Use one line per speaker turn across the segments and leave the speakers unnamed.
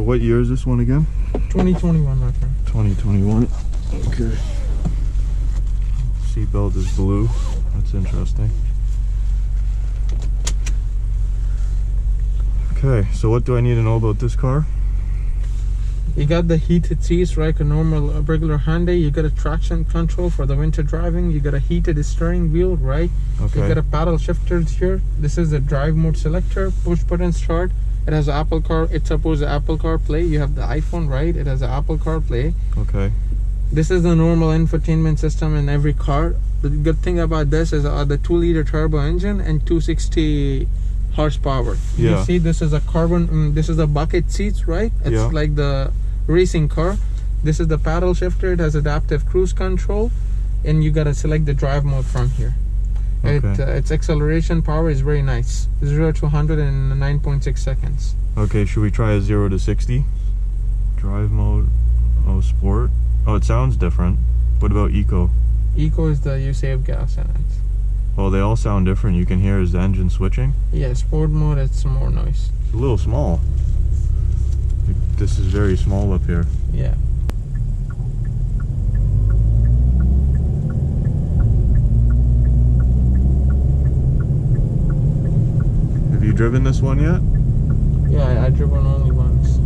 what year is this one again?
2021, my friend.
2021. Okay. Seatbelt is blue. That's interesting. Okay, so what do I need to know about this car?
You got the heated seats, right? A regular Hyundai. You got a traction control for the winter driving. You got a heated steering wheel, right?
Okay.
You got a paddle shifters here. This is the drive mode selector, push button start. It has Apple Car. It supports the Apple CarPlay. You have the iPhone, right? It has the Apple CarPlay.
Okay.
This is the normal infotainment system in every car. The good thing about this is the 2-liter turbo engine and 260 horsepower.
Yeah.
You see, this is a carbon. This is the bucket seats, right? It's like the racing car. This is the paddle shifter. It has adaptive cruise control, and you gotta select the drive mode from here.
Okay.
Its acceleration power is very nice. 0 to 100 in 9.6 seconds.
Okay, should we try a 0 to 60? Drive mode. Oh, sport. Oh, it sounds different. What about eco?
Eco is you save gas in it.
Well, they all sound different. You can hear is the engine switching.
Yeah, sport mode, it's more noise.
It's a little small. This is very small up here.
Yeah.
Have you driven this one yet?
Yeah, I driven only once.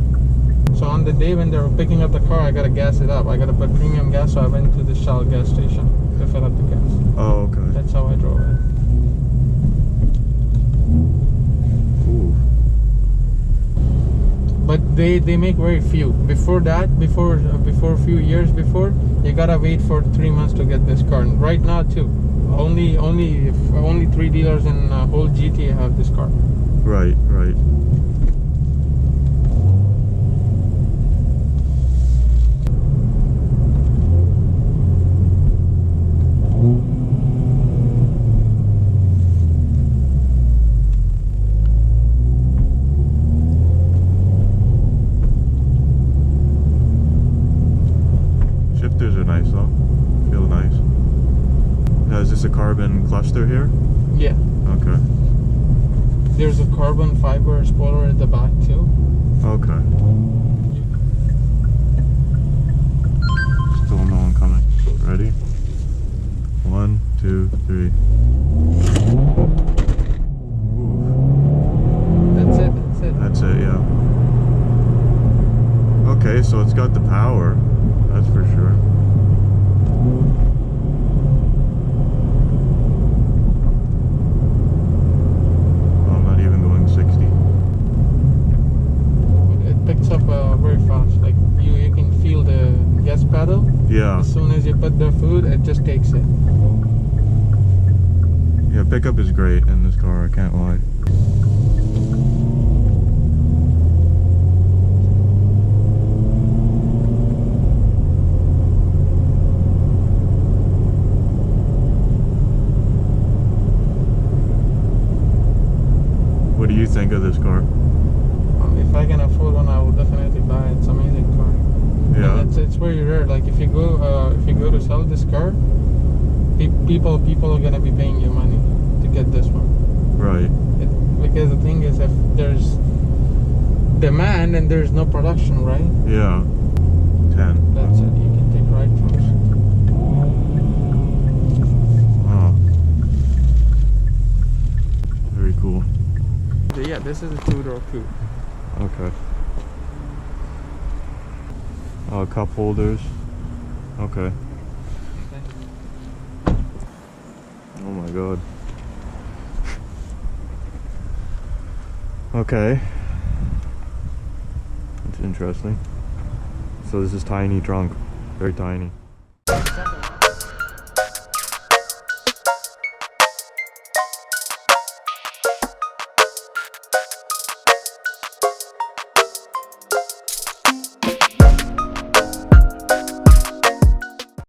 So on the day when they were picking up the car, I gotta gas it up. I gotta put premium gas, so I went to the Shell gas station to fill up the gas.
Oh, okay.
That's how I drove it.
Ooh.
But they make very few. Before that, before a few years before, you gotta wait for 3 months to get this car. And right now too, only 3 dealers in whole GTA have this car.
Right, right. Shifters are nice though. Feel nice. Now, is this a carbon cluster here?
Yeah.
Okay.
There's a carbon fiber spoiler at the back too.
Okay. Still no one coming. Ready? 1, 2, 3. Ooh.
That's it.
That's it, yeah. Okay, so it's got the power. That's for sure. Oh, I'm not even going 60.
It picks up very fast. Like you can feel the gas pedal.
Yeah.
As soon as you put the food, it just takes it.
Yeah, pickup is great in this car, I can't lie. What do you think of this car?
If I can afford one, I will definitely buy it. It's an amazing car.
Yeah.
And it's very rare. Like if you go to sell this car, people are gonna be paying you money to get this one.
Right.
Because the thing is, if there's demand and there's no production, right?
Yeah. 10.
That's it. You can take right turns.
Oh. Very cool.
Yeah, this is a 2-door coupe.
Okay. Cup holders. Okay. Oh my god. Okay. That's interesting. So this is tiny trunk. Very tiny.